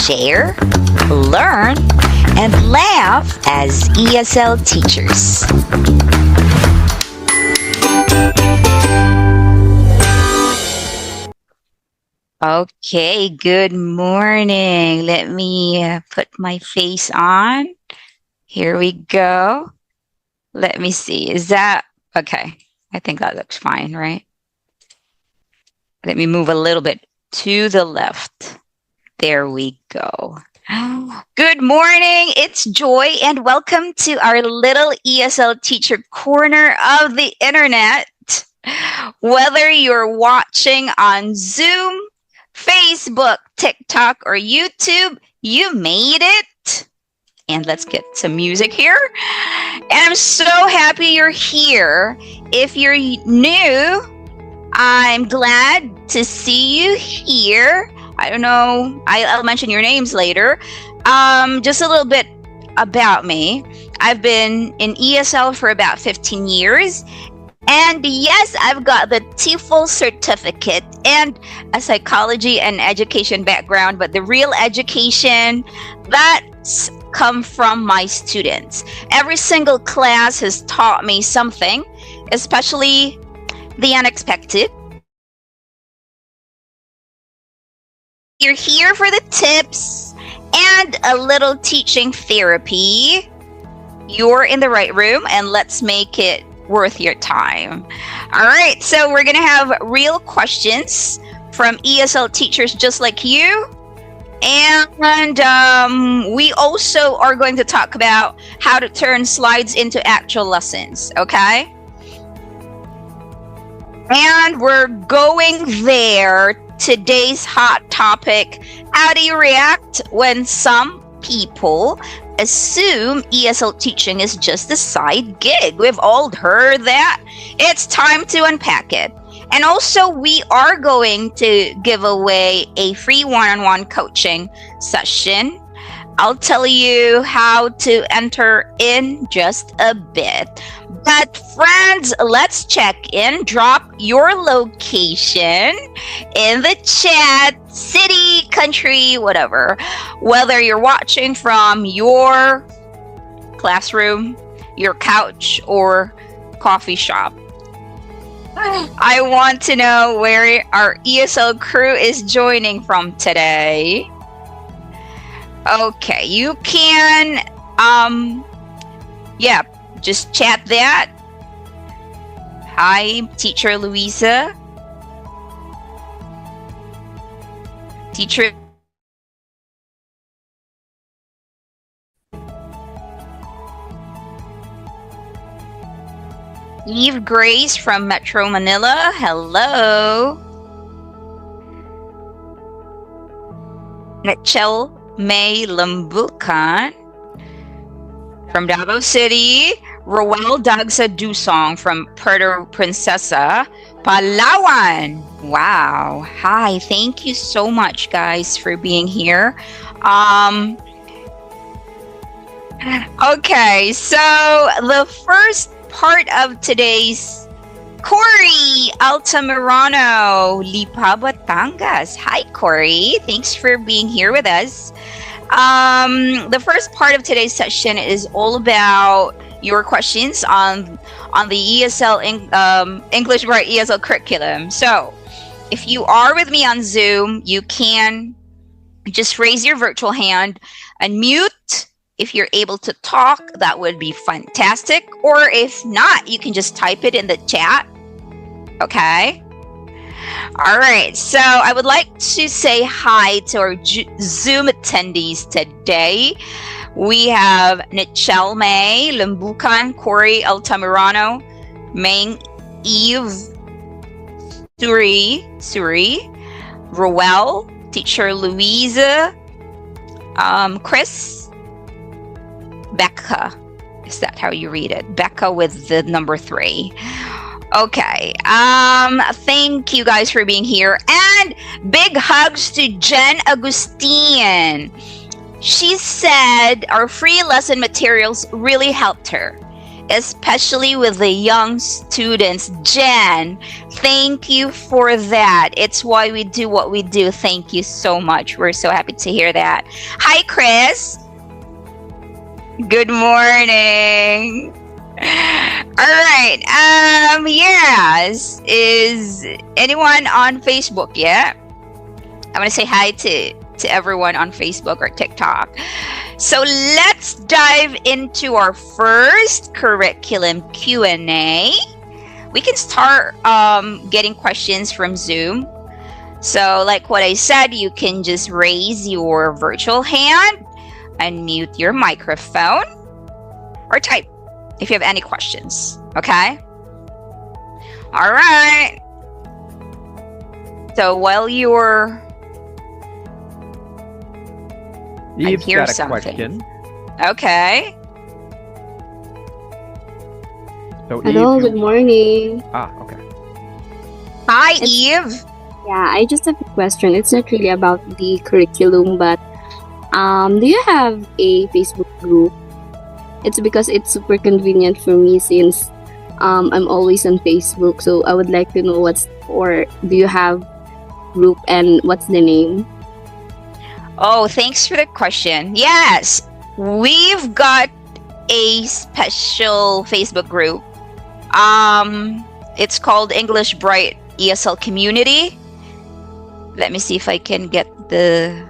share, learn, and laugh as ESL teachers. Okay, good morning. Let me put my face on. Here we go. Let me see. Is that okay? I think that looks fine, right? Let me move a little bit to the left. There we go. Good morning. It's Joy, and welcome to our little ESL teacher corner of the internet. Whether you're watching on Zoom, Facebook, TikTok, or YouTube, you made it. And let's get some music here. And I'm so happy you're here. If you're new, I'm glad to see you here. I don't know, I'll mention your names later. Just a little bit about me. I've been in ESL for about 15 years. And yes, I've got the TEFL certificate and a psychology and education background, but the real education, that's come from my students. Every single class has taught me something, especially the unexpected. You're here for the tips and a little teaching therapy. You're in the right room, and let's make it worth your time. All right, so we're gonna have real questions from ESL teachers just like you. And we also are going to talk about how to turn slides into actual lessons, okay? And we're going there. Today's hot topic: how do you react when some people assume ESL teaching is just a side gig? We've all heard that. It's time to unpack it. And also, we are going to give away a free one-on-one coaching session. I'll tell you how to enter in just a bit. But friends, let's check in. Drop your location in the chat, city, country, whatever. Whether you're watching from your classroom, your couch, or coffee shop. I want to know where our ESL crew is joining from today. Okay, you can, just chat that. Hi, Teacher Louisa. Teacher Eve Grace from Metro Manila. Hello. Nachel May Lambukan from Davao City. Roel Dagsa Dusong from Puerto Princesa, Palawan. Wow. Hi. Thank you so much, guys, for being here. Okay, so the first part of today's Corey Altamirano, Lipa, Batangas. Hi, Corey. Thanks for being here with us. The first part of today's session is all about your questions on the ESL English for ESL curriculum. So, if you are with me on Zoom, you can just raise your virtual hand and mute. If you're able to talk, that would be fantastic. Or if not, you can just type it in the chat. Okay. All right. So I would like to say hi to our Zoom attendees today. We have Nichelle May, Lambukan, Corey Altamirano, Meng Eve, Suri, Roel, Teacher Louisa, Chris, Becca. Is that how you read it? Becca with the number 3. Okay. Thank you guys for being here. And big hugs to Jen Agustin. She said our free lesson materials really helped her. especially with the young students. Jen, thank you for that. It's why we do what we do. Thank you so much. We're so happy to hear that. Hi, Chris. Good morning. All right. Yes. Is anyone on Facebook yet? I want to say hi to everyone on Facebook or TikTok. So let's dive into our first curriculum Q&A. We can start getting questions from Zoom. So like what I said, you can just raise your virtual hand, unmute your microphone, or type if you have any questions. Okay? All right. So while you're Eve's hear got a something. question. Okay. So Hello, Eve, good morning. okay. Hi, Eve. Yeah, I just have a question. It's not really about the curriculum, but do you have a Facebook group? It's because it's super convenient for me since I'm always on Facebook. So I would like to know do you have group and what's the name? Oh, thanks for the question. Yes, we've got a special Facebook group. It's called English Bright ESL Community. Let me see if I can get the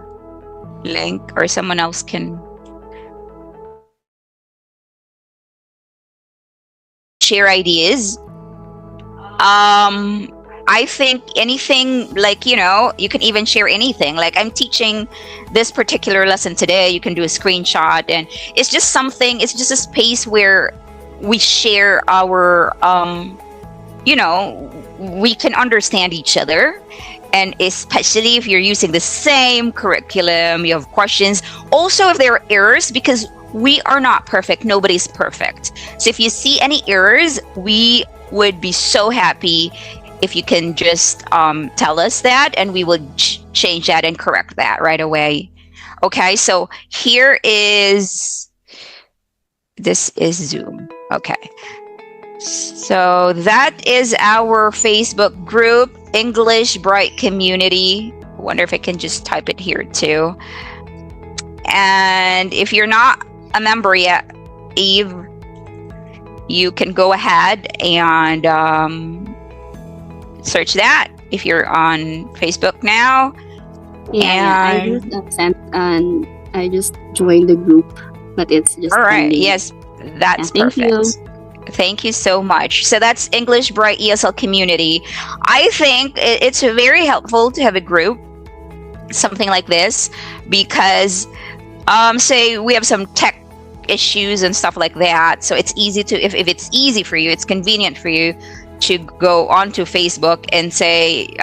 link or someone else can share ideas. I think anything, like, you can even share anything. Like, I'm teaching this particular lesson today. You can do a screenshot, and it's just a space where we share our, we can understand each other. And especially if you're using the same curriculum, you have questions. Also, if there are errors, because we are not perfect, nobody's perfect. So if you see any errors, we would be so happy if you can just tell us that, and we will change that and correct that right away. Okay, so this is Zoom. Okay, so that is our Facebook group, English Bright Community. I wonder if I can just type it here too. And if you're not a member yet, Eve, you can go ahead and search that if you're on Facebook now. Yeah, I just joined the group, but it's just all right. pending. Yes, that's thank perfect. you. Thank you so much. So that's English Bright ESL Community. I think it's very helpful to have a group, something like this, because say we have some tech issues and stuff like that. So it's easy to, if it's easy for you, it's convenient for you to go onto Facebook and say,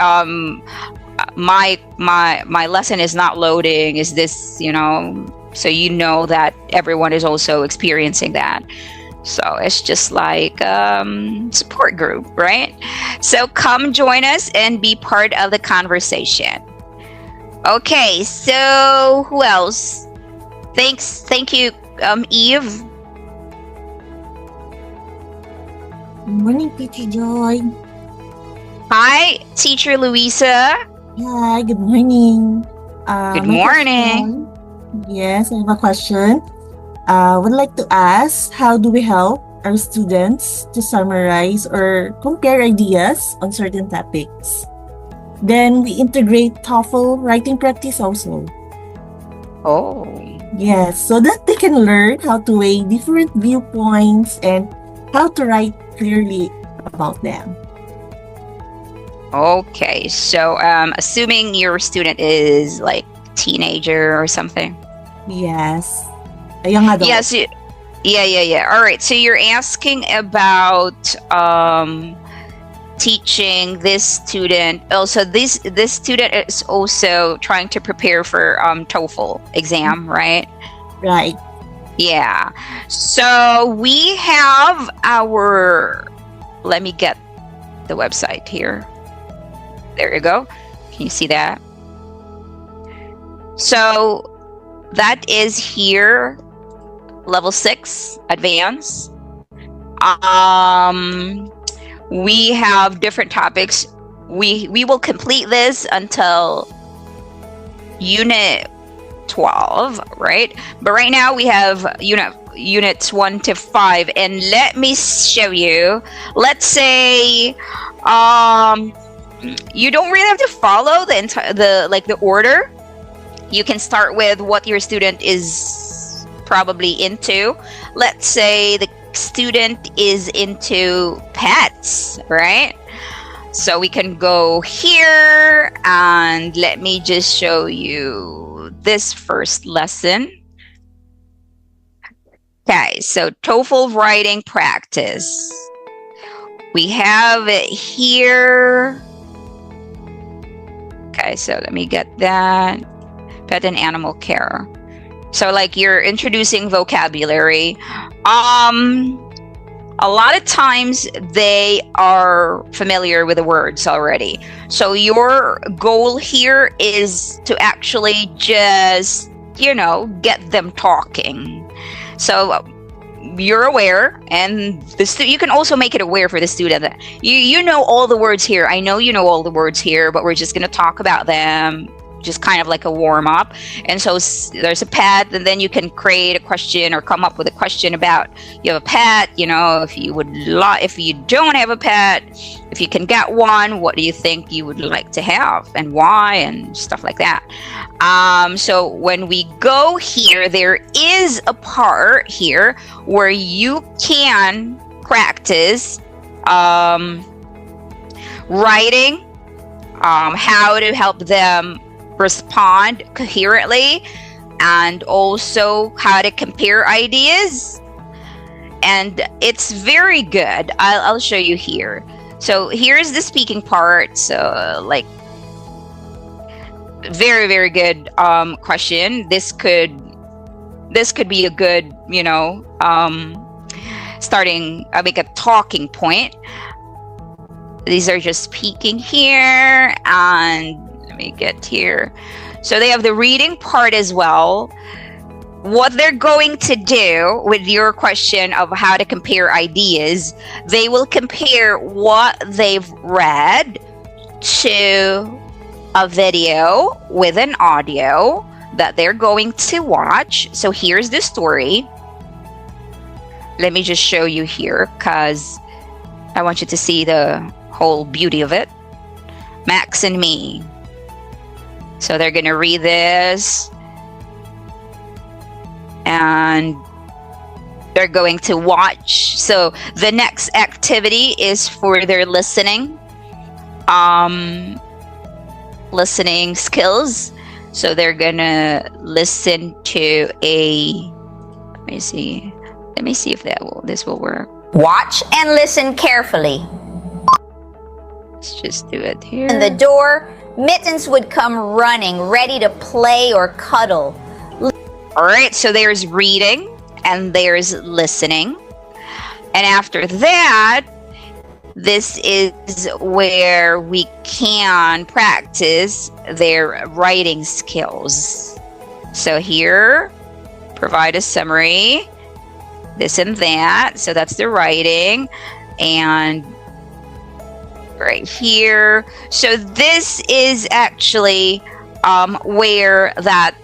my lesson is not loading. Is this, so that everyone is also experiencing that. So it's just like support group, right? So come join us and be part of the conversation. Okay, so who else? Thank you, Eve. Good morning, Teacher Joy. Hi, Teacher Louisa. Hi, good morning. Good my morning. question- Yes, I have a question. Would like to ask, how do we help our students to summarize or compare ideas on certain topics? Then we integrate TOEFL writing practice also. Oh, Yes, so that they can learn how to weigh different viewpoints and how to write clearly about them. okay. So assuming your student is like teenager or something. Yes, a young adult. Yes. Yeah. All right. So you're asking about teaching this student. Also, this student is also trying to prepare for TOEFL exam, right? Right. Yeah. So we have our. Let me get the website here. There you go. Can you see that? So that is here, level 6, advanced. We have different topics. We will complete this until unit 12, right? But right now we have units 1 to 5, and let me show you. Let's say you don't really have to follow the order. You can start with what your student is probably into. Let's say the student is into pets, right? So we can go here, and let me just show you this first lesson. Okay, so TOEFL writing practice. We have it here. Okay, so let me get that. Pet and animal care. So like you're introducing vocabulary. A lot of times they are familiar with the words already. So your goal here is to actually just, get them talking. So you're aware, and you can also make it aware for the student that you know all the words here. I know you know all the words here, but we're just going to talk about them, just kind of like a warm up. And so there's a pet, and then you can create a question or come up with a question about you have a pet. If you don't have a pet, if you can get one, what do you think you would like to have and why, and stuff like that. So when we go here, there is a part here where you can practice writing, how to help them respond coherently, and also how to compare ideas. And it's very good. I'll show you here. So here's the speaking part. So like very, very good question. This could be a good, starting, make a talking point. These are just speaking here, and let me get here. So they have the reading part as well. What they're going to do with your question of how to compare ideas, they will compare what they've read to a video with an audio that they're going to watch. So here's the story. Let me just show you here, because I want you to see the whole beauty of it. Max and me. So they're going to read this, and they're going to watch. So the next activity is for their listening skills. So they're going to listen to let me see if this will work. Watch and listen carefully. Let's just do it here. In the door, Mittens would come running, ready to play or cuddle. All right, so there's reading and there's listening. And after that, this is where we can practice their writing skills. So here, provide a summary, this and that. So that's the writing. And right here. So this is actually where that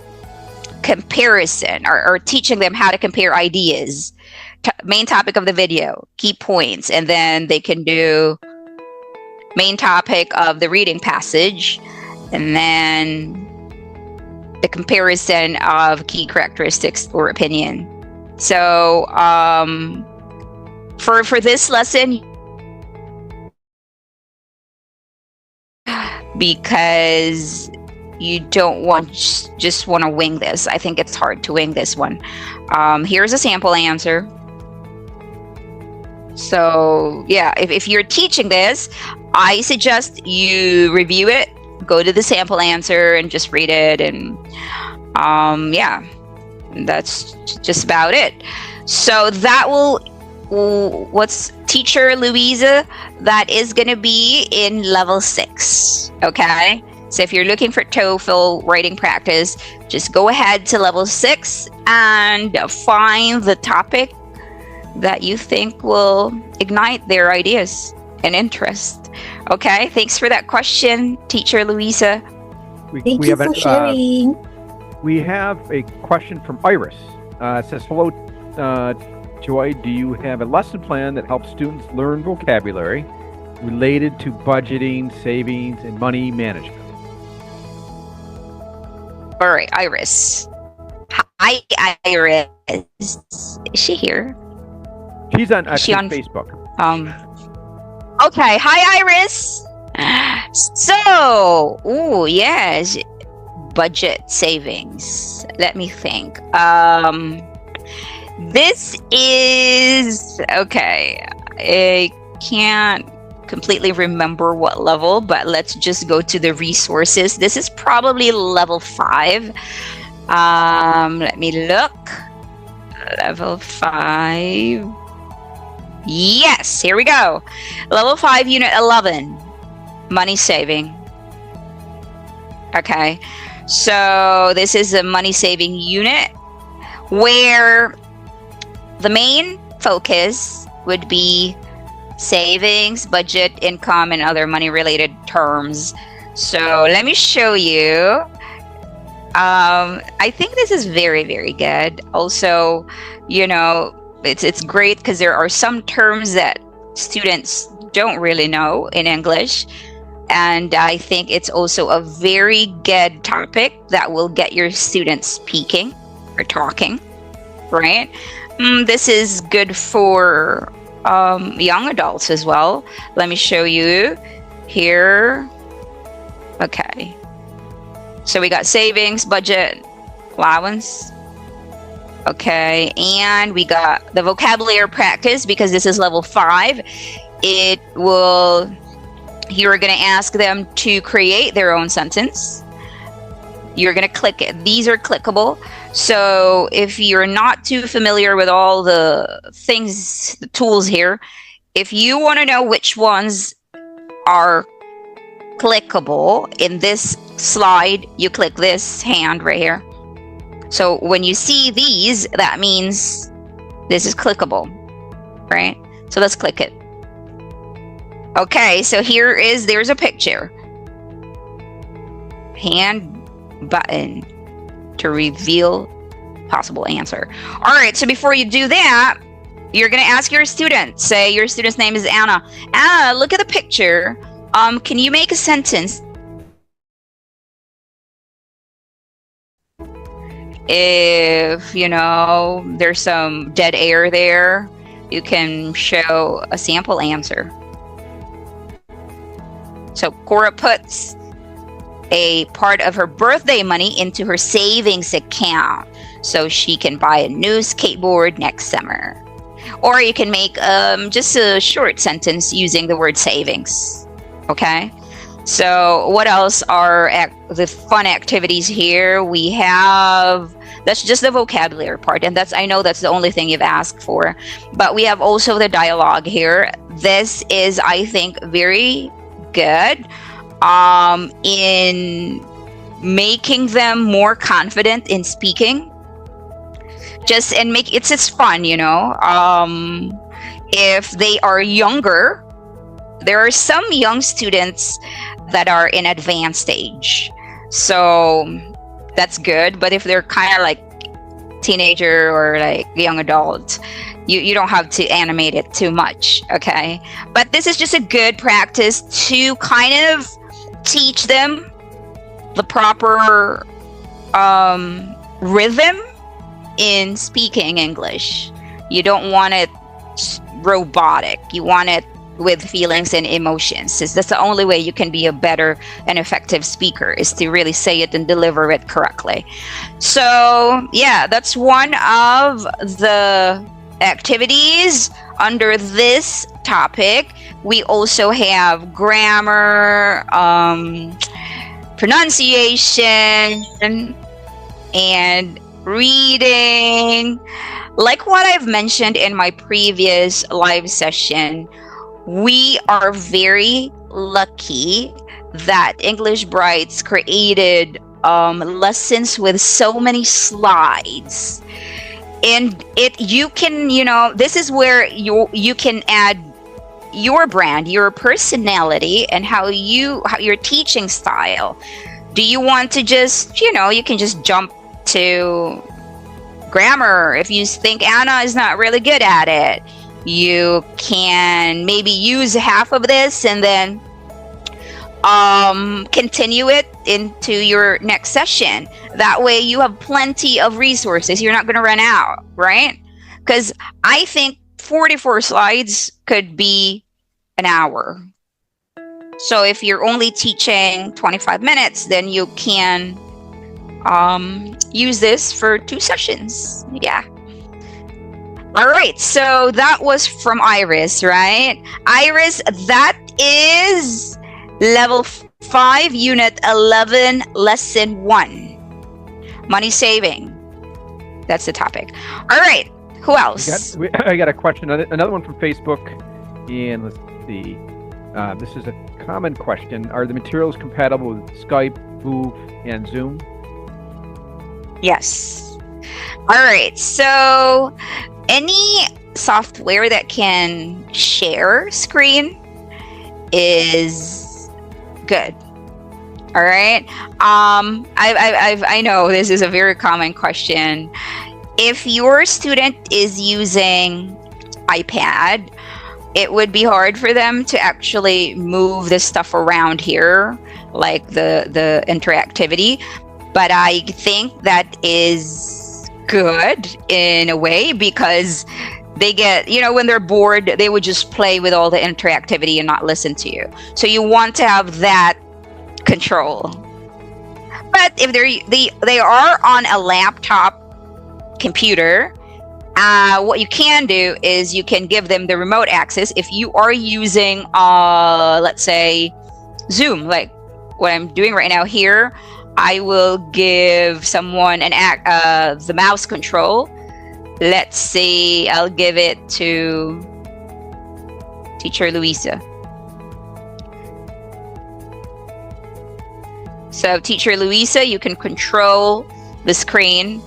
comparison, or teaching them how to compare ideas. Main topic of the video, key points, and then they can do main topic of the reading passage, and then the comparison of key characteristics or opinion. So for this lesson, because you don't just want to wing this. I think it's hard to wing this one. Here's a sample answer. So yeah, if you're teaching this, I suggest you review it, go to the sample answer and just read it. And yeah, that's just about it. So that what's teacher Louisa, that is going to be in level 6. Okay. So if you're looking for TOEFL writing practice, just go ahead to level 6 and find the topic that you think will ignite their ideas and interest. Okay, thanks for that question, Teacher Louisa. Thank you for sharing. We have a question from Iris. It says, hello, Joy. Do you have a lesson plan that helps students learn vocabulary related to budgeting, savings, and money management? All right, Iris. Hi, Iris. Is she here? She's on, Is she on Facebook. Okay. Hi, Iris. So, yes, budget savings. Let me think. This is okay. I can't completely remember what level, but let's just go to the resources. This is probably level 5. Let me look. Level 5. Yes, here we go. Level 5, Unit 11. Money saving. Okay. So this is a money saving unit where the main focus would be savings, budget, income, and other money related terms. So let me show you. I think this is very, very good. Also, it's great because there are some terms that students don't really know in English. And I think it's also a very good topic that will get your students speaking or talking, right? This is good for young adults as well. Let me show you here. Okay. So we got savings, budget, allowance. Okay. And we got the vocabulary practice because this is level 5. You're going to ask them to create their own sentence. You're going to click it. These are clickable. So if you're not too familiar with all the things, the tools here, if you want to know which ones are clickable in this slide, you click this hand right here. So when you see these, that means this is clickable, right? So let's click it. Okay, so there's a picture. Hand button to reveal possible answer. All right, so before you do that, you're going to ask your student. Say your student's name is Anna. Anna, look at the picture. Can you make a sentence? If, there's some dead air there, you can show a sample answer. So Cora puts a part of her birthday money into her savings account so she can buy a new skateboard next summer. Or you can make just a short sentence using the word savings. Okay? So what else are the fun activities here? We have, that's just the vocabulary part, and I know that's the only thing you've asked for. But we have also the dialogue here. This is, I think, very good in making them more confident in speaking. It's fun, if they are younger. There are some young students that are in advanced stage, so that's good. But if they're kind of like teenager or like young adult, you don't have to animate it too much, okay? But this is just a good practice to kind of teach them the proper rhythm in speaking English. You don't want it robotic. You want it with feelings and emotions. That's the only way you can be a better and effective speaker, is to really say it and deliver it correctly. So yeah, that's one of the activities under this topic. We also have grammar, pronunciation, and reading. Like what I've mentioned in my previous live session, we are very lucky that English Brights created lessons with so many slides. And you can, this is where you can add your brand, your personality, and how your teaching style. Do you want to just, you can just jump to grammar if you think Anna is not really good at it. You can maybe use half of this and then continue it into your next session. That way you have plenty of resources. You're not going to run out, right? Because I think 44 slides could be an hour. So if you're only teaching 25 minutes, then you can use this for 2 sessions. Yeah. All right. So that was from Iris, right? Iris, that is level 5, unit 11, lesson 1. Money saving. That's the topic. All right. Who else? I got a question. Another one from Facebook. And let's see. This is a common question. Are the materials compatible with Skype, Move, and Zoom? Yes. All right. So any software that can share screen is good. All right. I know this is a very common question. If your student is using iPad, it would be hard for them to actually move this stuff around here, like the interactivity. But I think that is good in a way, because they get, when they're bored, they would just play with all the interactivity and not listen to you. So you want to have that control. But if they are on a laptop computer, what you can do is you can give them the remote access. If you are using, let's say, Zoom, like what I'm doing right now here, I will give someone the mouse control. Let's see, I'll give it to Teacher Louisa. So Teacher Louisa, you can control the screen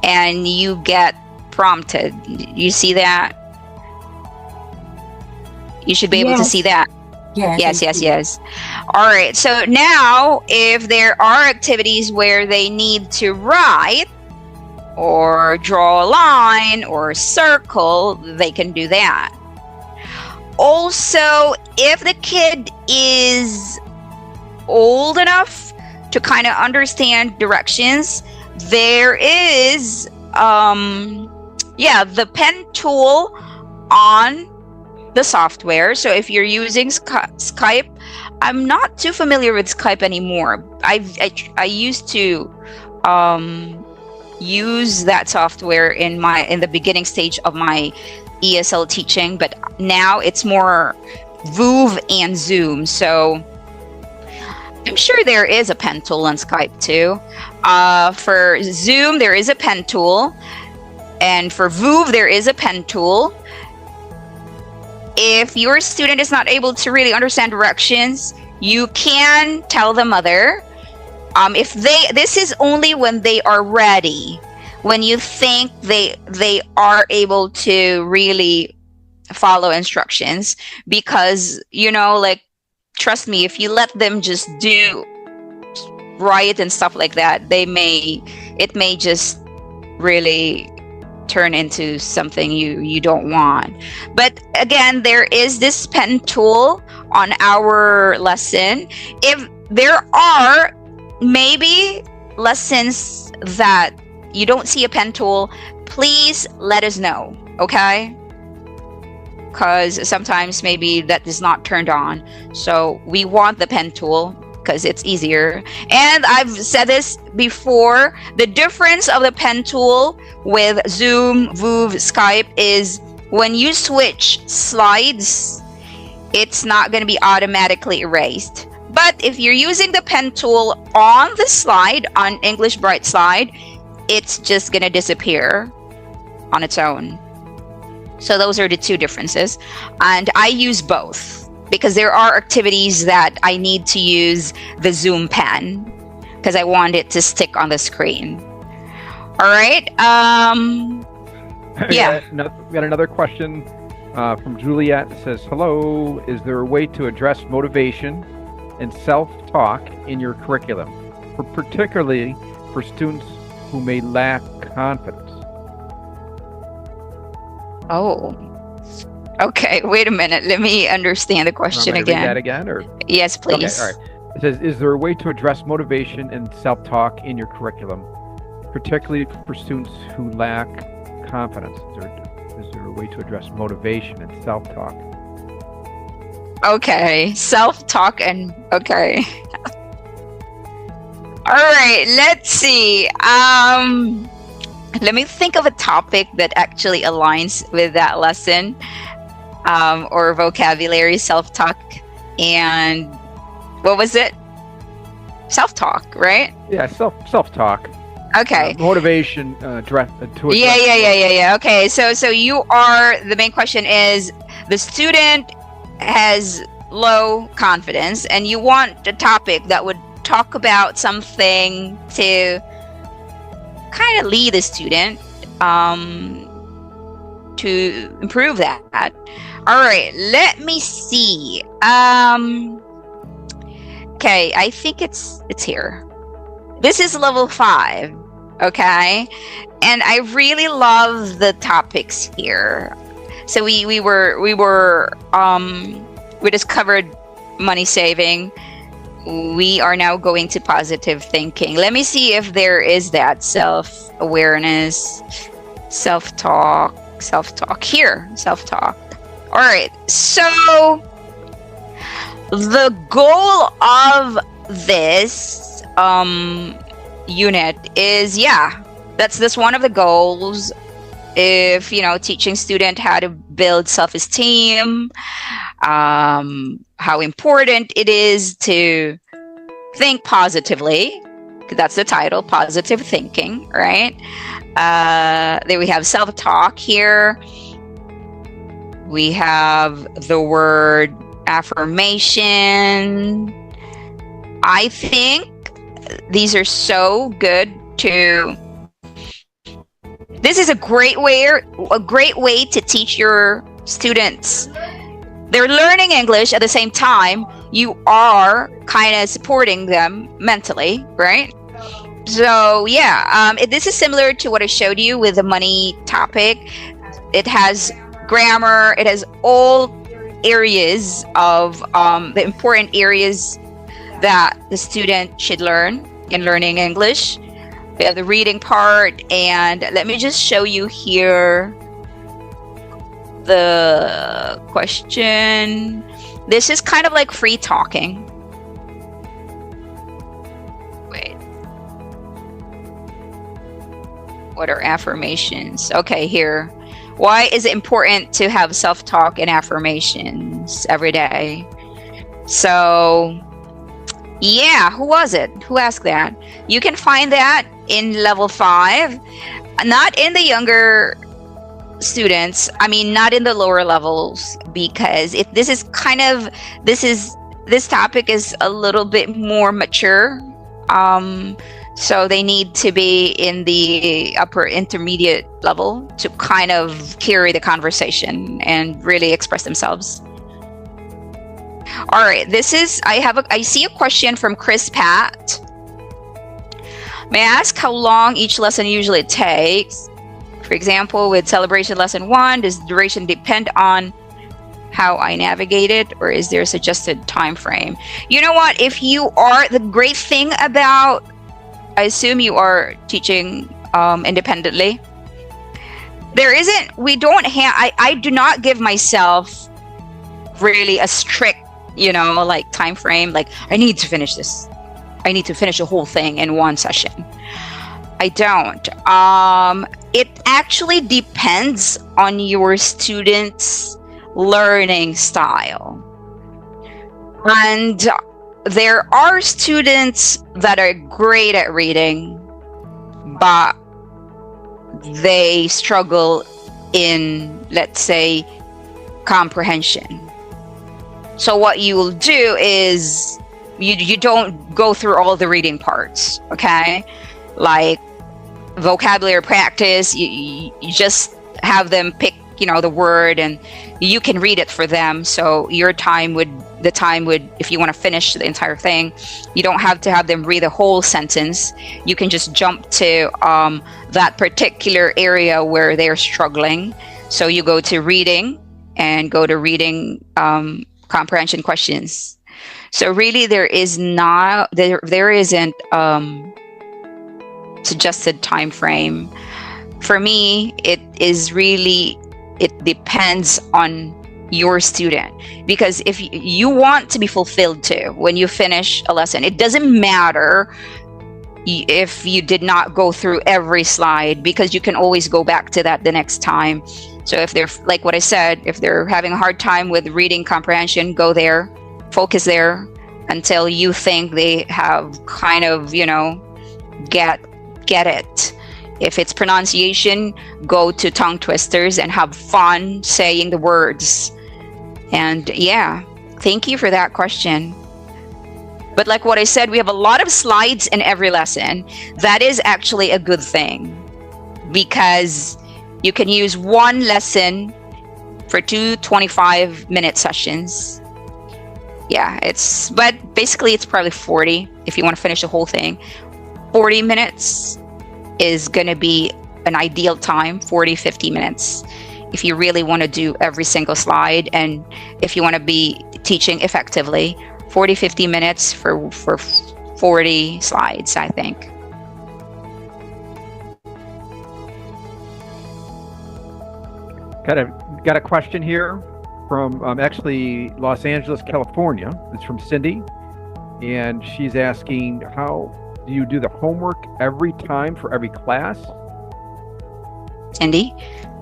and you get prompted. You see that? You should be able to see that. Yes. All right. So now, if there are activities where they need to write or draw a line or circle, they can do that. Also, if the kid is old enough to kind of understand directions, there is the pen tool on the software. So if you're using Skype, I'm not too familiar with Skype anymore. I used to use that software in the beginning stage of my ESL teaching, but now it's more Voove and Zoom. So I'm sure there is a pen tool on Skype too. For Zoom, there is a pen tool. And for Voove, there is a pen tool. If your student is not able to really understand directions, you can tell the mother. This is only when they are ready, when you think they are able to really follow instructions. Because, trust me, if you let them just do write and stuff like that, it may just really turn into something you don't want. But again, there is this pen tool on our lesson. If there are maybe lessons that you don't see a pen tool, please let us know, okay? Because sometimes maybe that is not turned on. So we want the pen tool because it's easier. And I've said this before, the difference of the pen tool with Zoom, Voove, Skype is when you switch slides, it's not going to be automatically erased. But if you're using the pen tool on the slide, on English Bright slide, it's just going to disappear on its own. So those are the two differences. And I use both, because there are activities that I need to use the Zoom pen because I want it to stick on the screen. All right. Yeah. We got another question from Juliet. It says, hello, is there a way to address motivation and self-talk in your curriculum, particularly for students who may lack confidence? Oh. Okay. Wait a minute. Let me understand the question Want me to read again. that again, or? Yes, please. Okay, all right. It says, is there a way to address motivation and self-talk in your curriculum, particularly for students who lack confidence? Is there a way to address motivation and self-talk? Okay. Self-talk and okay. All right. Let's see. Let me think of a topic that actually aligns with that lesson, or vocabulary, self-talk, and what was it? Self-talk, right? Yeah, self-talk. Okay. Motivation, Yeah. Okay. So you are, the main question is, the student has low confidence and you want a topic that would talk about something to kind of lead the student to improve that. All right, let me see. Okay, I think it's here. This is level 5, okay? And I really love the topics here. So we discovered money saving. We are now going to positive thinking. Let me see if there is that self-awareness, self-talk here, self-talk. All right, so the goal of this unit is, that's one of the goals. If teaching student how to build self-esteem, how important it is to think positively. That's the title, positive thinking, right? Then we have self-talk here. We have the word affirmation. I think these are so good to. This is a great way to teach your students. They're learning English at the same time. You are kind of supporting them mentally, right? So this is similar to what I showed you with the money topic. It has grammar. It has all areas of the important areas that the student should learn in learning English. We have the reading part, and let me just show you here the question. This is kind of like free talking. Wait. What are affirmations? Okay, here. Why is it important to have self-talk and affirmations every day? So, who was it? Who asked that? You can find that in level 5, not in the younger students. I mean, not in the lower levels, because this topic is a little bit more mature. So they need to be in the upper intermediate level to kind of carry the conversation and really express themselves. All right, I see a question from Chris Pat. May I ask how long each lesson usually takes? For example, with celebration lesson 1, does the duration depend on how I navigate it, or is there a suggested time frame? You know what? The great thing about, I assume you are teaching independently. I do not give myself really a strict, like time frame. Like, I need to finish this. I need to finish the whole thing in one session. I don't. It actually depends on your student's learning style. And there are students that are great at reading, but they struggle in, let's say, comprehension. So what you will do is you don't go through all the reading parts, okay? Like vocabulary practice. You just have them pick, the word, and you can read it for them. So the time would, if you want to finish the entire thing, you don't have to have them read the whole sentence. You can just jump to that particular area where they're struggling. So you go to reading and go to reading comprehension questions. So really there isn't suggested time frame. For me, it depends on your student, because if you want to be fulfilled too when you finish a lesson, it doesn't matter if you did not go through every slide, because you can always go back to that the next time. So if they're, like what I said, if they're having a hard time with reading comprehension, go there, focus there until you think they have kind of, get it. If it's pronunciation, go to tongue twisters and have fun saying the words. And yeah, thank you for that question. But like what I said, we have a lot of slides in every lesson. That is actually a good thing, because you can use one lesson for 2 25-minute sessions. Yeah, but basically it's probably 40 if you want to finish the whole thing. 40 minutes is going to be an ideal time, 40-50 minutes, if you really want to do every single slide, and if you want to be teaching effectively. 40-50 minutes for 40 slides, I think. Got a question here from actually Los Angeles, California. It's from Cindy, and she's asking, how do you do the homework every time for every class? Cindy,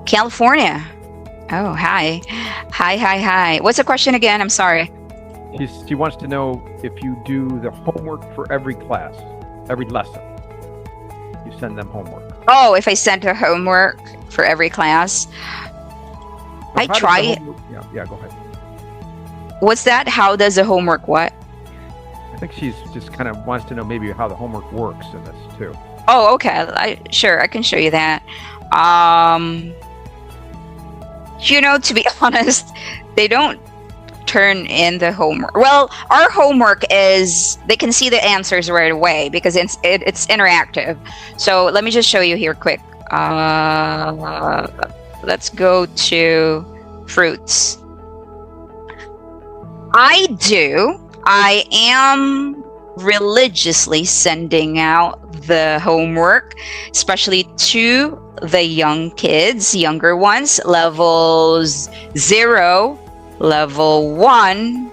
California. Oh, hi. Hi. What's the question again? I'm sorry. She wants to know if you do the homework for every class, every lesson. You send them homework. Oh, if I send her homework for every class. I try it. Yeah, go ahead. What's that? How does the homework what? I think she's just kind of wants to know maybe how the homework works in this too. Oh, okay. Sure, I can show you that. To be honest, they don't turn in the homework. Well, our homework is, they can see the answers right away because it's interactive. So let me just show you here quick. Let's go to fruits. I am religiously sending out the homework, especially to the younger ones, levels 0, level 1,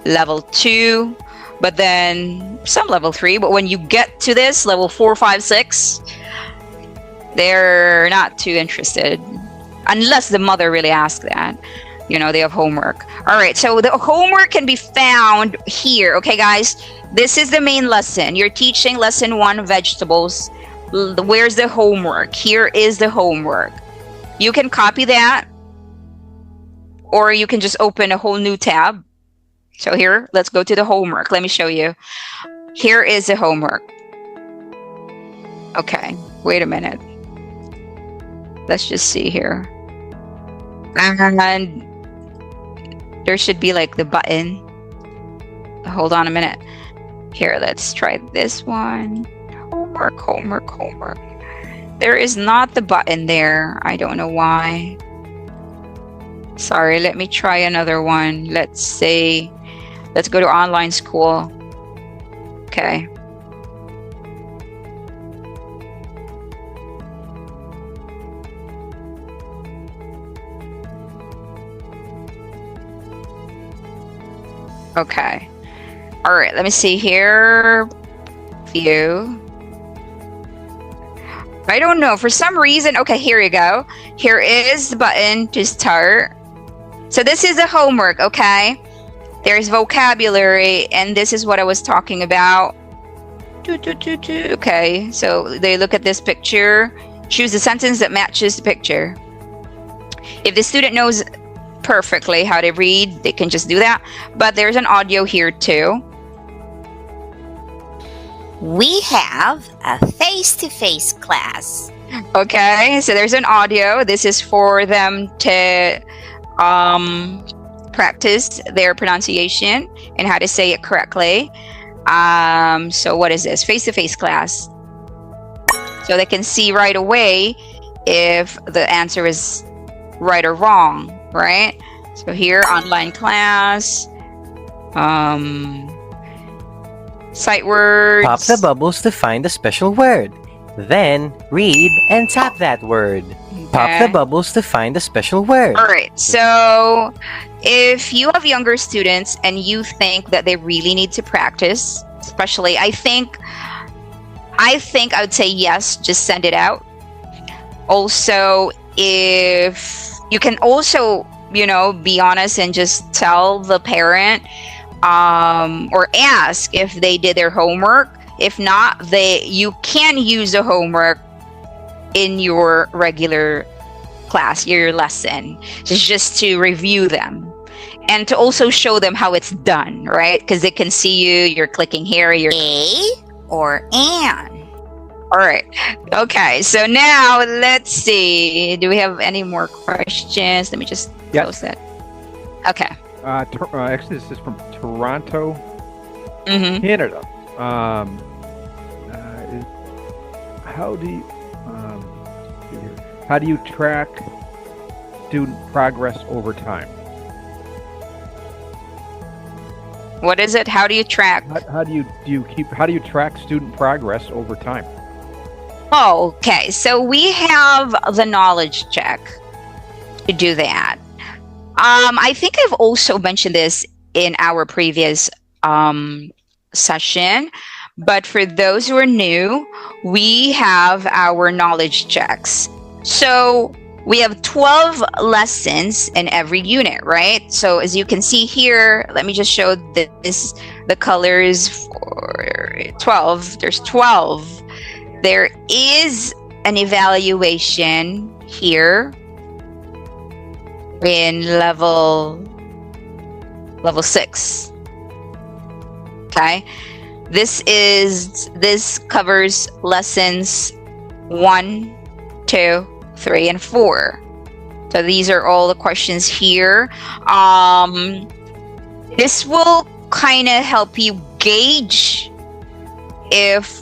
level 2, but then some level 3. But when you get to this level 4, 5, 6, they're not too interested, unless the mother really asks that. They have homework. All right, so the homework can be found here. Okay, guys, this is the main lesson. You're teaching lesson 1, vegetables. Where's the homework? Here is the homework. You can copy that, or you can just open a whole new tab. So here, let's go to the homework. Let me show you. Here is the homework. Okay, wait a minute. Let's just see here. And there should be like the button. Hold on a minute. Here, let's try this one. Homework. There is not the button there. I don't know why. Sorry, let me try another one. Let's go to online school. Okay. Okay. All right, let me see here. View. I don't know. For some reason, okay, here you go. Here is the button to start. So this is the homework, okay? There's vocabulary, and this is what I was talking about. Okay, so they look at this picture. Choose a sentence that matches the picture. If the student knows perfectly how to read, they can just do that. But there's an audio here too. We have a face-to-face class. Okay, so there's an audio. This is for them to practice their pronunciation and how to say it correctly. So what is this? Face-to-face class. So they can see right away if the answer is right or wrong, right? So here, online class, sight words. Pop the bubbles to find the special word. Then read and tap that word. Pop the Okay. bubbles to find the special word. All right. So if you have younger students and you think that they really need to practice, especially, I think I would say yes, just send it out. Also, if you can also, be honest and just tell the parent or ask if they did their homework. If not, you can use the homework in your regular class, your lesson, just to review them and to also show them how it's done, right? Because they can see you're clicking here, you're A or an. all right. Okay, so now let's see. Do we have any more questions? Let me just Yes. close that. Okay. Actually, this is from Toronto, Mm-hmm. Canada. How do you see here. How do you track student progress over time? What is it? How do you track? How do you track student progress over time? Oh, okay. So we have the knowledge check to do that. I think I've also mentioned this in our previous session, but for those who are new, we have our knowledge checks. So we have 12 lessons in every unit, right? So as you can see here, let me just show the colors for 12. There's 12. There is an evaluation here in level 6. Okay, this covers lessons 1, 2, 3, and 4. So these are all the questions here. This will kind of help you gauge if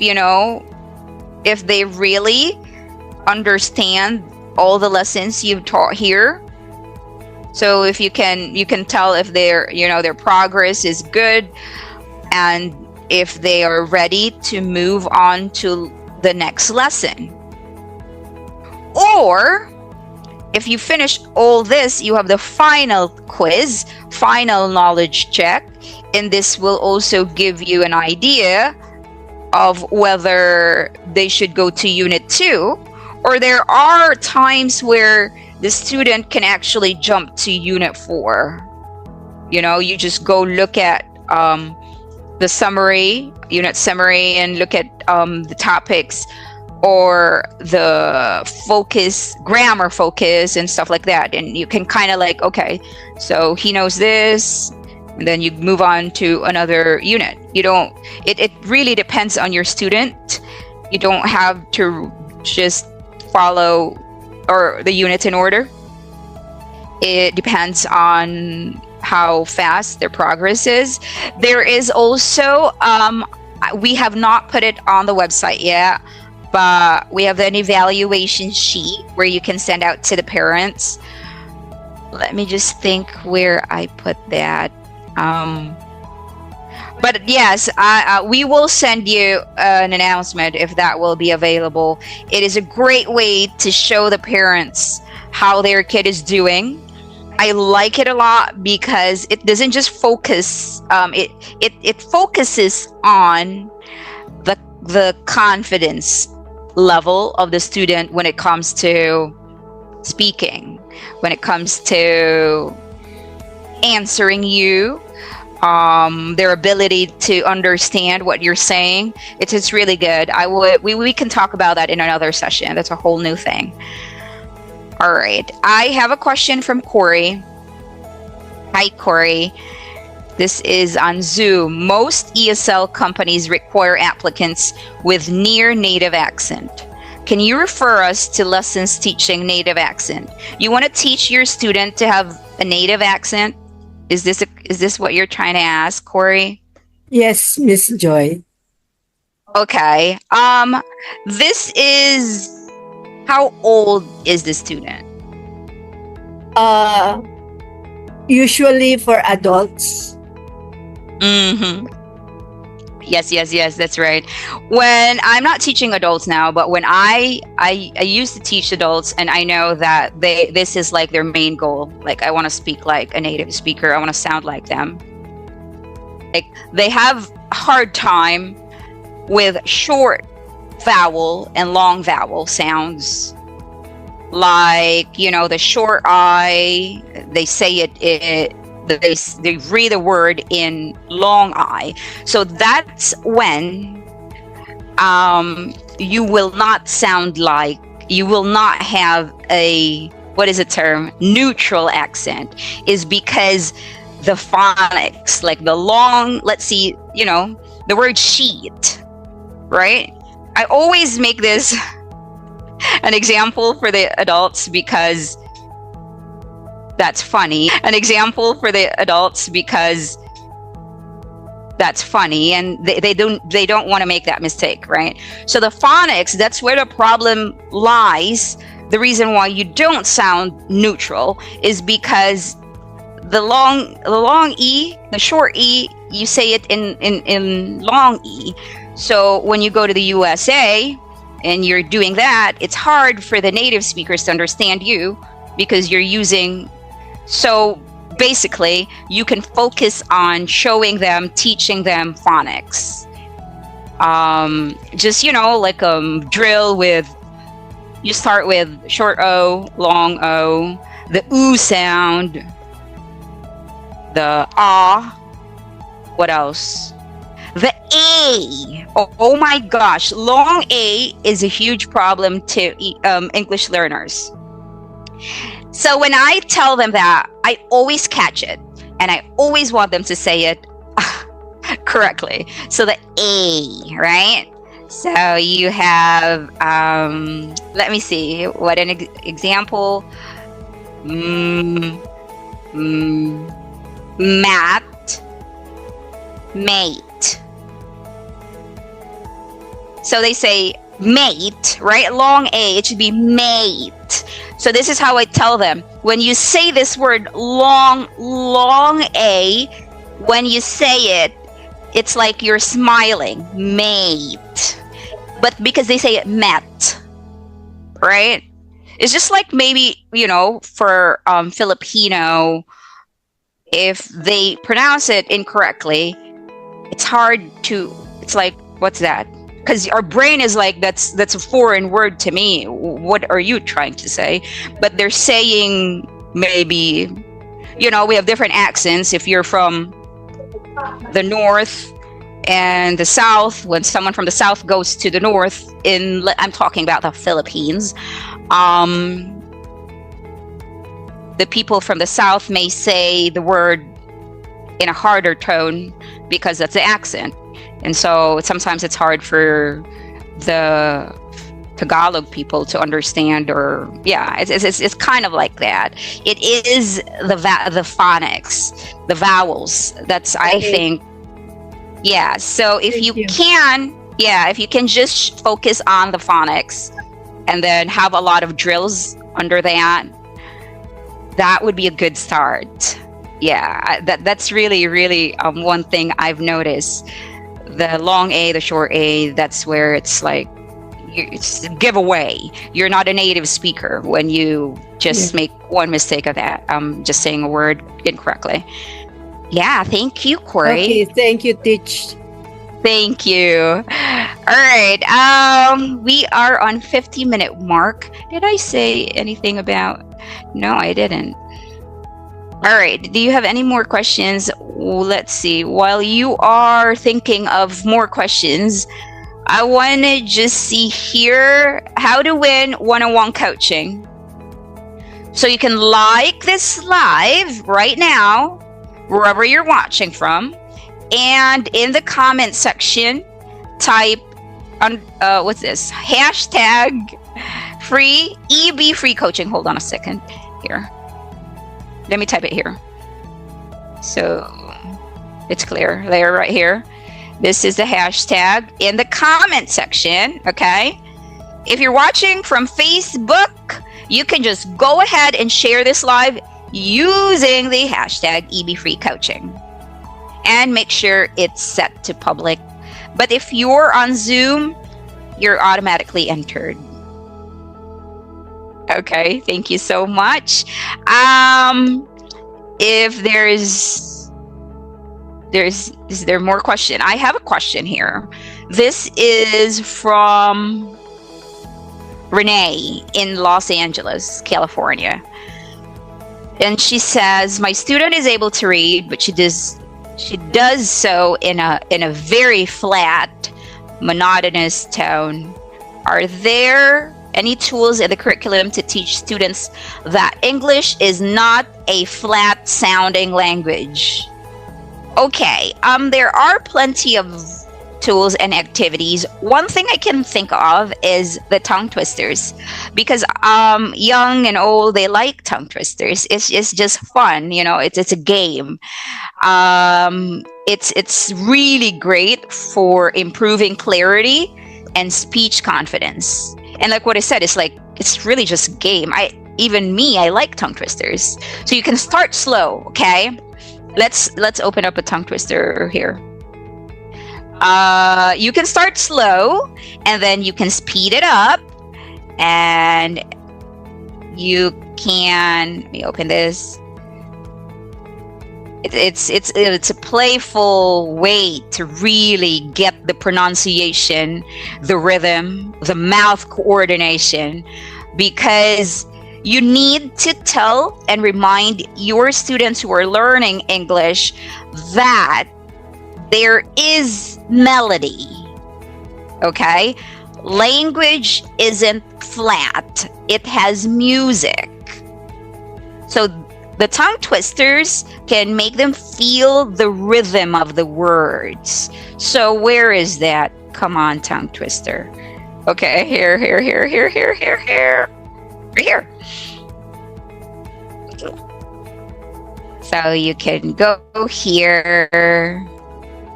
they really understand all the lessons you've taught here. So if you can tell if their progress is good and if they are ready to move on to the next lesson. Or if you finish all this, you have the final quiz, final knowledge check, and this will also give you an idea of whether they should go to unit 2, or there are times where the student can actually jump to unit 4. You just go look at the summary, unit summary, and look at the topics or the focus, grammar focus and stuff like that. And you can kind of like, okay, so he knows this, and then you move on to another unit. It really depends on your student. You don't have to just follow or the units in order. It depends on how fast their progress is. There is also we have not put it on the website yet, but we have an evaluation sheet where you can send out to the parents. Let me just think where I put that. But yes, we will send you an announcement if that will be available. It is a great way to show the parents how their kid is doing. I like it a lot because it doesn't just focus. It focuses on the confidence level of the student when it comes to speaking, when it comes to answering you, their ability to understand what you're saying. It's really good. We can talk about that in another session. That's a whole new thing. All right. I have a question from Corey. Hi, Corey. This is on Zoom. Most ESL companies require applicants with near native accent. Can you refer us to lessons teaching native accent? You want to teach your student to have a native accent? Is this what you're trying to ask, Corey? Yes, Miss Joy. Okay. This is, how old is the student? Usually for adults. Mm-hmm. Yes, that's right. When I'm not teaching adults now, but when I used to teach adults, and I know that this is like their main goal. Like, I want to speak like a native speaker. I want to sound like them. Like, they have a hard time with short vowel and long vowel sounds. Like, the short I, they say it they read the word in long I. So that's when you will not have a, what is the term, neutral accent, is because the phonics, like the long, let's see, the word sheet, right? I always make this an example for the adults because that's funny. And they don't want to make that mistake, right? So the phonics, that's where the problem lies. The reason why you don't sound neutral is because the long E, the short E, you say it in long E. So when you go to the USA and you're doing that, it's hard for the native speakers to understand you because you're using. So basically, you can focus on showing them, teaching them phonics. Just, like drill with, you start with short O, long O, the oo sound, the ah, what else? The A. Oh my gosh, long A is a huge problem to English learners. So when I tell them that, I always catch it, and I always want them to say it correctly. So the A, right? So you have, let me see, what an example. Mat, mate. So they say mate, right? Long A, it should be mate. So this is how I tell them. When you say this word long A, when you say it, it's like you're smiling, mate. But because they say it met, right? It's just like maybe, for Filipino, if they pronounce it incorrectly, it's like, what's that? Because our brain is like, that's a foreign word to me. What are you trying to say? But they're saying maybe, we have different accents. If you're from the north and the south, when someone from the south goes to the north, I'm talking about the Philippines, the people from the south may say the word in a harder tone because that's the accent. And so sometimes it's hard for the Tagalog people to understand, or it's kind of like that. It is the phonics, the vowels. That's I think. Yeah. So if you can just focus on the phonics, and then have a lot of drills under that, that would be a good start. Yeah, that's really, really one thing I've noticed. The long A, the short A, that's where it's like, it's a giveaway. You're not a native speaker when you just make one mistake of that. Just saying a word incorrectly. Yeah, thank you, Corey. Okay, thank you, Teach. Thank you. All right, we are on 50-minute mark. Did I say anything about? No, I didn't. All right, do you have any more questions? Let's see. While you are thinking of more questions, I want to just see here how to win one-on-one coaching. So you can like this live right now, wherever you're watching from. And in the comment section, type what's this? Hashtag free EB free coaching. Hold on a second here. Let me type it here. So it's clear there right here. This is the hashtag in the comment section, okay? If you're watching from Facebook, you can just go ahead and share this live using the hashtag EB free coaching. And make sure it's set to public. But if you're on Zoom, you're automatically entered. Okay, thank you so much. If is there more question? I have a question here. This is from Renee in Los Angeles, California. And she says, my student is able to read, but she does so in a very flat, monotonous tone. Are there any tools in the curriculum to teach students that English is not a flat sounding language? Okay, there are plenty of tools and activities. One thing I can think of is the tongue twisters, because young and old, they like tongue twisters. It's just fun, it's a game. It's really great for improving clarity and speech confidence. And like what I said, it's really just a game. I like tongue twisters. So you can start slow, okay? Let's open up a tongue twister here. You can start slow, and then you can speed it up, and you can, let me open this. It's a playful way to really get the pronunciation, the rhythm, the mouth coordination, because you need to tell and remind your students who are learning English that there is melody, okay? Language isn't flat, it has music. So the tongue twisters can make them feel the rhythm of the words. So where is that? Come on, tongue twister. Okay, here. Right here. So you can go here.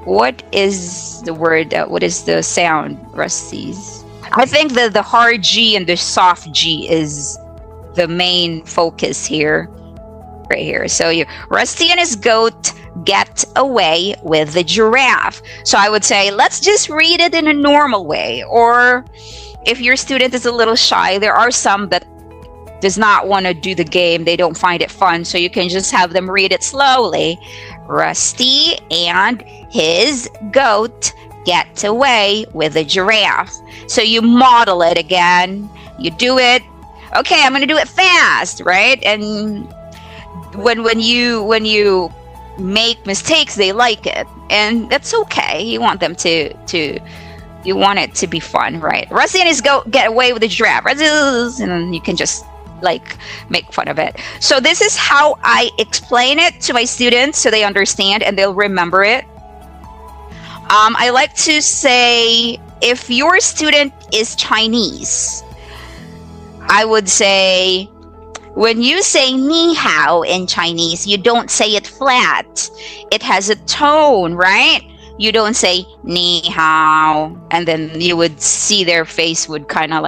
What is the word? What is the sound, Rusty's? I think the hard G and the soft G is the main focus here. Right here. So Rusty and his goat get away with the giraffe. So I would say, let's just read it in a normal way. Or if your student is a little shy, there are some that does not want to do the game. They don't find it fun. So you can just have them read it slowly. Rusty and his goat get away with the giraffe. So you model it again. You do it. Okay, I'm going to do it fast, right? And when you make mistakes, they like it, and that's okay. You want them you want it to be fun, right? Rusty and his goat get away with the giraffe, and then you can just make fun of it. So this is how I explain it to my students, so they understand and they'll remember it. I like to say, if your student is Chinese, I would say, when you say ni hao in Chinese, you don't say it flat. It has a tone, right? You don't say ni hao, and then you would see their face would kind of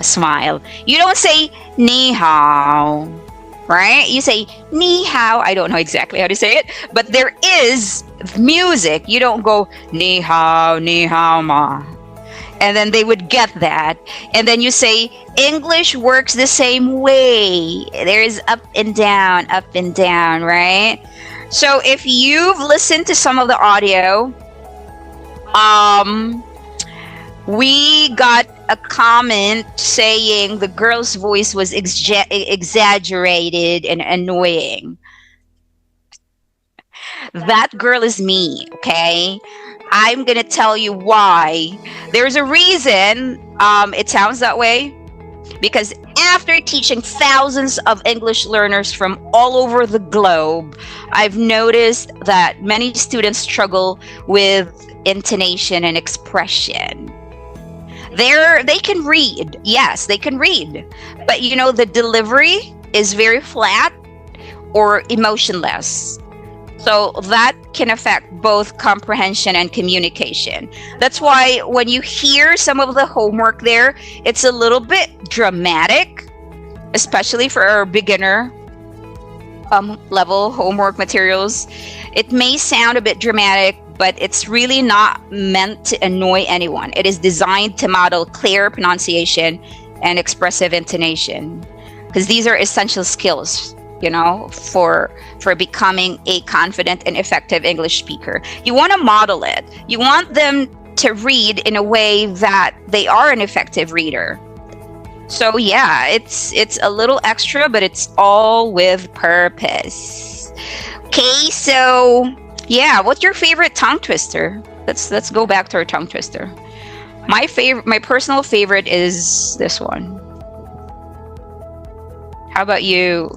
smile. You don't say ni hao, right? You say ni hao. I don't know exactly how to say it, but there is music. You don't go ni hao ma. And then they would get that. And then you say, English works the same way. There is up and down, right? So if you've listened to some of the audio, we got a comment saying the girl's voice was exaggerated and annoying. That girl is me, okay? I'm going to tell you why. There's a reason it sounds that way, because after teaching thousands of English learners from all over the globe, I've noticed that many students struggle with intonation and expression. They can read. Yes, they can read. But the delivery is very flat or emotionless. So that can affect both comprehension and communication. That's why when you hear some of the homework there, it's a little bit dramatic, especially for our beginner level homework materials. It may sound a bit dramatic, but it's really not meant to annoy anyone. It is designed to model clear pronunciation and expressive intonation, because these are essential skills, for becoming a confident and effective English speaker. You want to model it. You want them to read in a way that they are an effective reader. So yeah, it's a little extra, but it's all with purpose. Okay, so yeah, what's your favorite tongue twister? Let's go back to our tongue twister. My personal favorite is this one. How about you,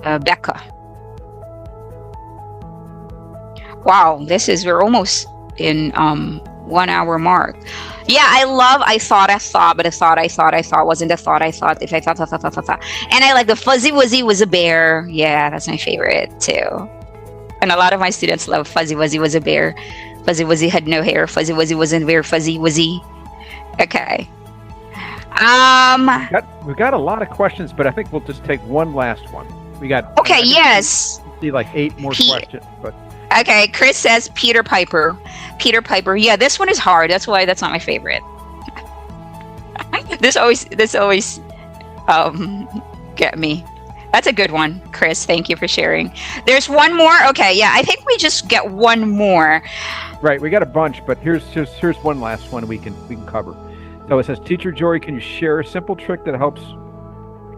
Becca? Wow, we're almost in 1 hour mark. Yeah, I thought, but a thought I thought wasn't a thought I thought, if I thought. And I like the Fuzzy Wuzzy was a bear. Yeah, that's my favorite too. And a lot of my students love Fuzzy Wuzzy was a bear. Fuzzy Wuzzy had no hair. Fuzzy Wuzzy wasn't a bear. Fuzzy Wuzzy. Okay. We've got a lot of questions, but I think we'll just take one last one. We got. Okay, yes. See like 8 more questions, but. Okay, Chris says Peter Piper. Peter Piper. Yeah, this one is hard. That's why that's not my favorite. This always get me. That's a good one, Chris. Thank you for sharing. There's one more. Okay, yeah, I think we just get one more. Right, we got a bunch, but here's one last one we can cover. So it says, Teacher Jory, can you share a simple trick that helps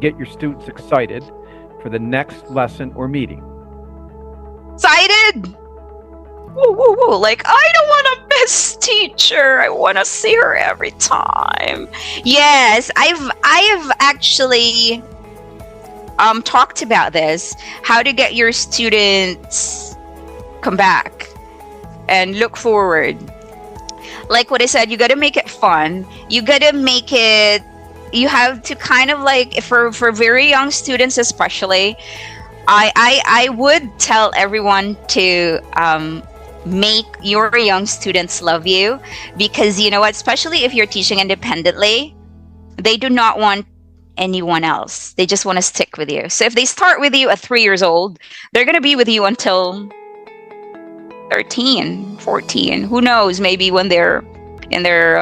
get your students excited for the next lesson or meeting? Excited? Woo, woo, woo. Like, I don't want to miss teacher. I want to see her every time. Yes, I've actually talked about this, how to get your students come back and look forward. Like what I said, you got to make it fun. You got to make it, you have to kind of like, for very young students especially, I would tell everyone to make your young students love you, because you know what, especially if you're teaching independently, they do not want anyone else. They just want to stick with you. So if they start with you at 3 years old, they're going to be with you until 13, 14. Who knows, maybe when they're in their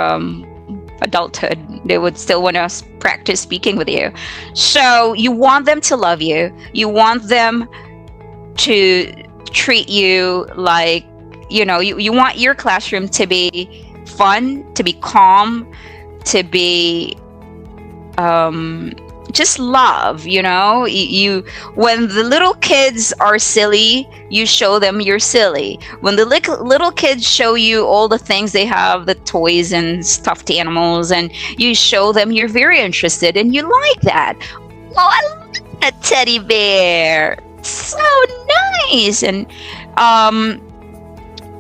adulthood, they would still want to practice speaking with you. So you want them to love you. You want them to treat you like, you want your classroom to be fun, to be calm, to be just love. You when the little kids are silly, you show them you're silly. When the little kids show you all the things they have, the toys and stuffed animals, and you show them you're very interested and you like that. Oh, I love that teddy bear, so nice. And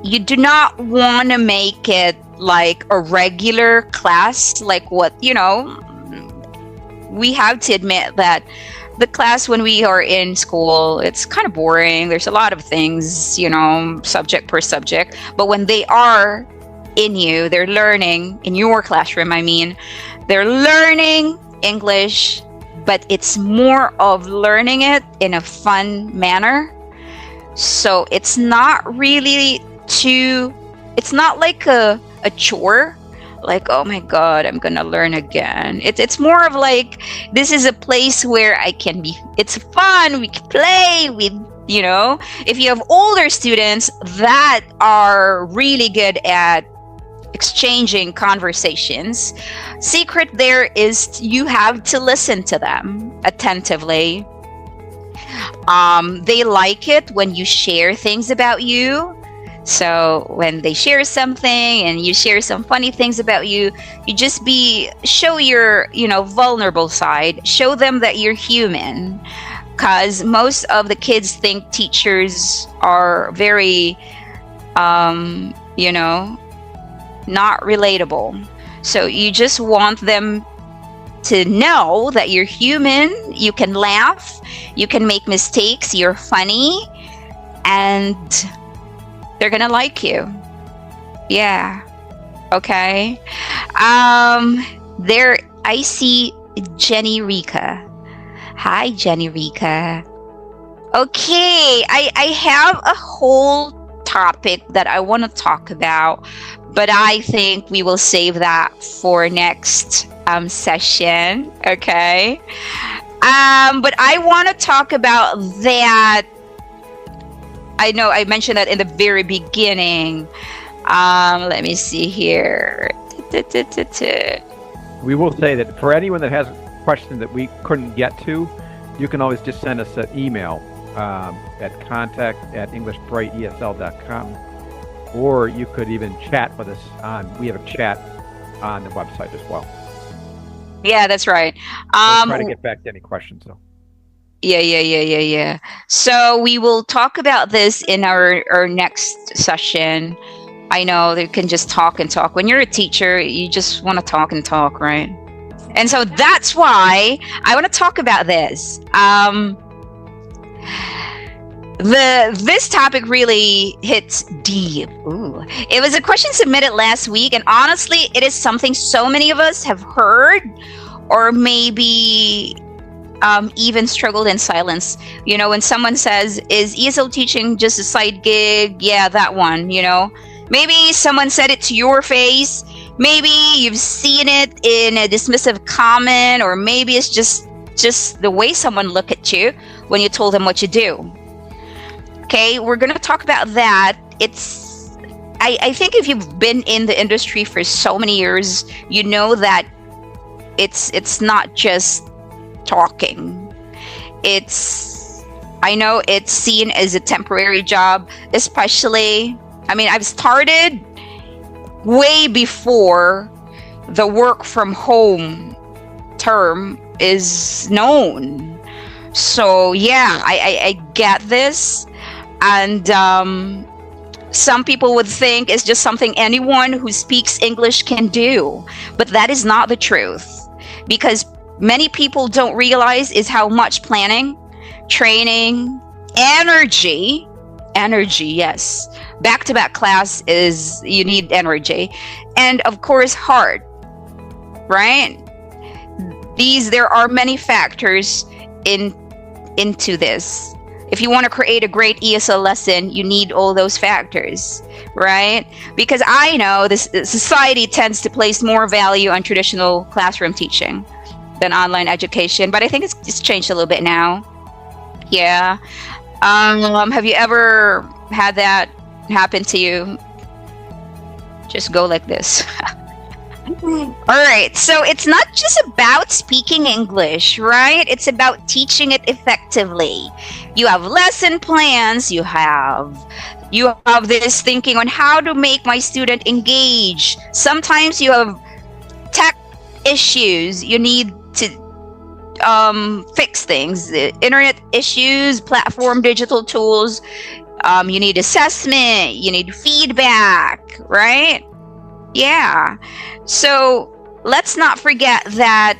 you do not want to make it like a regular class, like what we have to admit that the class when we are in school, it's kind of boring. There's a lot of things, subject per subject. But when they are they're learning in your classroom, they're learning English, but it's more of learning it in a fun manner. So it's not really it's not like a chore. Like, oh my God, I'm gonna learn again. It's more of like, this is a place where I can be. It's fun. We can play. If you have older students that are really good at exchanging conversations, secret there is you have to listen to them attentively. They like it when you share things about you. So when they share something and you share some funny things about you, you just show your, vulnerable side. Show them that you're human. Because most of the kids think teachers are very, not relatable. So you just want them to know that you're human, you can laugh, you can make mistakes, you're funny, and they're gonna like you. Yeah. Okay. There I see Jenny Rika. Hi, Jenny Rika. Okay, I have a whole topic that I want to talk about, but I think we will save that for next session. Okay. But I want to talk about that. I know I mentioned that in the very beginning. Let me see here. We will say that for anyone that has a question that we couldn't get to, you can always just send us an email at contact@englishbrightesl.com, or you could even chat with us we have a chat on the website as well. Yeah, that's right. We'll try to get back to any questions though. Yeah. So we will talk about this in our next session. I know they can just talk and talk. When you're a teacher, you just want to talk and talk, right? And so that's why I want to talk about this. This topic really hits deep. Ooh. It was a question submitted last week, and honestly, it is something so many of us have heard, or maybe even struggled in silence. When someone says, "Is ESL teaching just a side gig?" Yeah, that one. Maybe someone said it to your face. Maybe you've seen it in a dismissive comment, or maybe it's just the way someone look at you when you told them what you do. Okay, we're going to talk about that. I think if you've been in the industry for so many years, you know that it's not just talking. I know it's seen as a temporary job, especially, I've started way before the work from home term is known. So yeah, I get this. And some people would think it's just something anyone who speaks English can do. But that is not the truth. Because many people don't realize is how much planning, training, energy, yes. Back-to-back class you need energy. And of course, heart, right? There are many factors into this. If you want to create a great ESL lesson, you need all those factors, right? Because I know this society tends to place more value on traditional classroom teaching than online education, but I think it's changed a little bit now. Yeah. Have you ever had that happen to you? Just go like this. All right, so it's not just about speaking English, right? It's about teaching it effectively. You have lesson plans, you have this thinking on how to make my student engage. Sometimes you have tech issues, you need to fix things, internet issues, platform digital tools, you need assessment, you need feedback, right? Yeah. So let's not forget that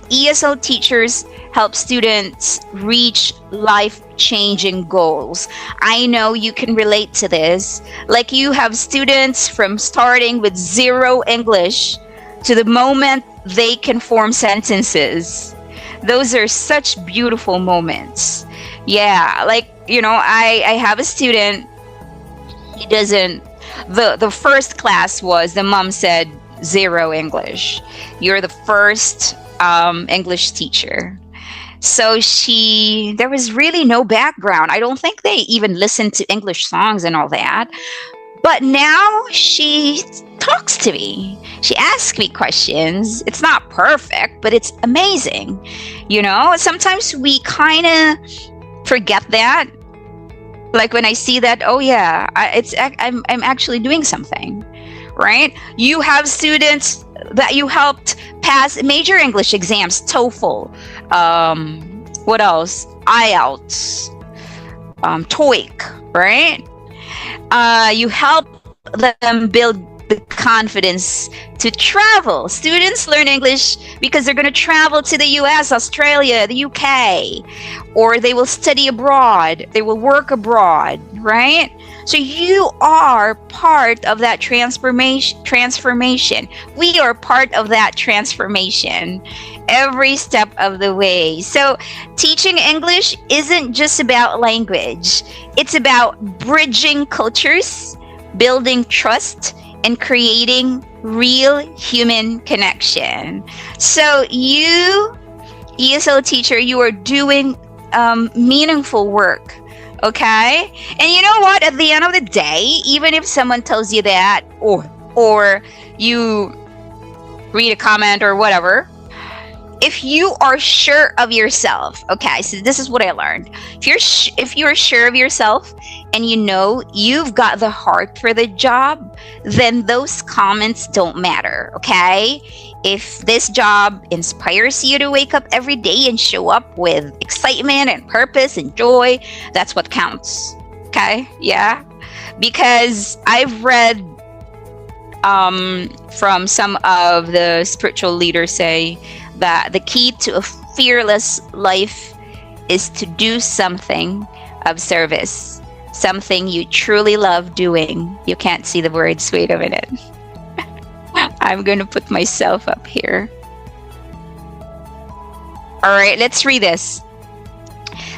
ESL teachers help students reach life-changing goals. I know you can relate to this. Like, you have students from starting with zero English to the moment they can form sentences. Those are such beautiful moments. Yeah, like, I have a student, he doesn't, the first class was, the mom said, zero English. You're the first English teacher. So there was really no background. I don't think they even listened to English songs and all that. But now she talks to me. She asks me questions. It's not perfect, but it's amazing. Sometimes we kind of forget that. Like when I see that, oh yeah, I'm actually doing something, right? You have students that you helped pass major English exams, TOEFL, what else? IELTS, TOEIC, right? You help them build the confidence to travel. Students learn English because they're going to travel to the US, Australia, the UK, or they will study abroad, they will work abroad, right? So you are part of that transformation. We are part of that transformation every step of the way. So teaching English isn't just about language. It's about bridging cultures, building trust, and creating real human connection. So you, ESL teacher, you are doing meaningful work. Okay? And you know what? At the end of the day, even if someone tells you that, or you read a comment or whatever, if you are sure of yourself, okay, so this is what I learned. If you're sure of yourself and you know you've got the heart for the job, then those comments don't matter, okay? If this job inspires you to wake up every day and show up with excitement and purpose and joy, that's what counts, okay? Yeah, because I've read from some of the spiritual leaders say that the key to a fearless life is to do something of service, something you truly love doing. You can't see the words. Wait a minute. I'm going to put myself up here. All right, let's read this.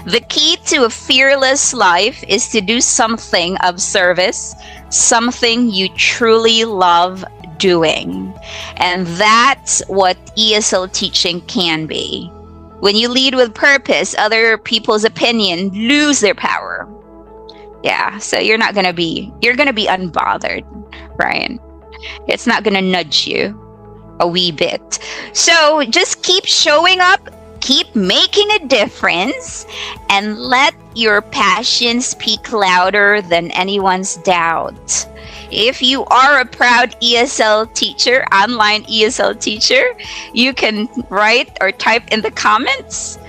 The key to a fearless life is to do something of service, something you truly love doing. And that's what ESL teaching can be. When you lead with purpose, other people's opinion lose their power. Yeah, so you're going to be unbothered, Ryan. It's not going to nudge you a wee bit. So just keep showing up, keep making a difference, and let your passion speak louder than anyone's doubt. If you are a proud ESL teacher, online ESL teacher, you can write or type in the comments,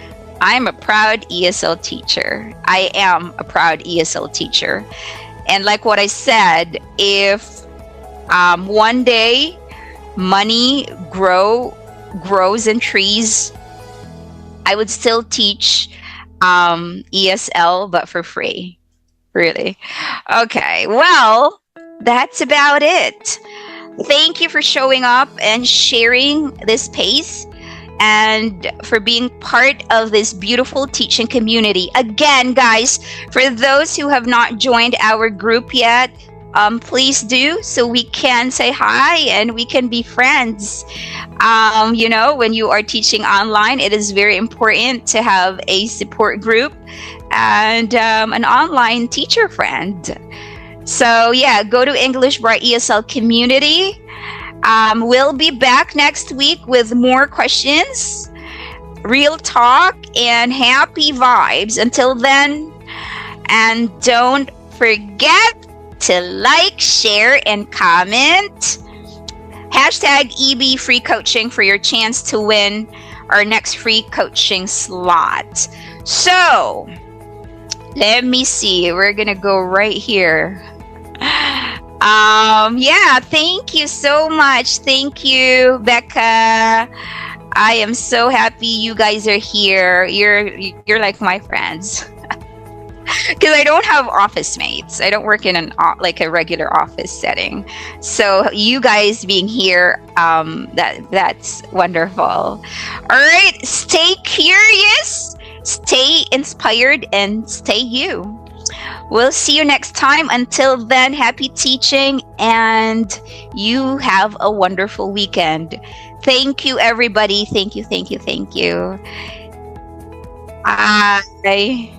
I'm a proud ESL teacher. I am a proud ESL teacher. And like what I said, if one day money grows in trees, I would still teach ESL, but for free. Really. Okay, well, that's about it. Thank you for showing up and sharing this space and for being part of this beautiful teaching community. Again, guys, for those who have not joined our group yet, please do, so we can say hi and we can be friends. When you are teaching online, it is very important to have a support group and an online teacher friend. So yeah, go to English Bright ESL community. We'll be back next week with more questions, real talk, and happy vibes. Until then, and don't forget to like, share, and comment. Hashtag EB Free Coaching for your chance to win our next free coaching slot. So, let me see. We're going to go right here. Thank you so much. Thank you, Becca. I am so happy you guys are here. You're like my friends. Because I don't have office mates. I don't work in a regular office setting. So you guys being here, that's wonderful. All right, stay curious, stay inspired, and stay you. We'll see you next time. Until then, happy teaching, and you have a wonderful weekend. Thank you, everybody. Thank you. Bye.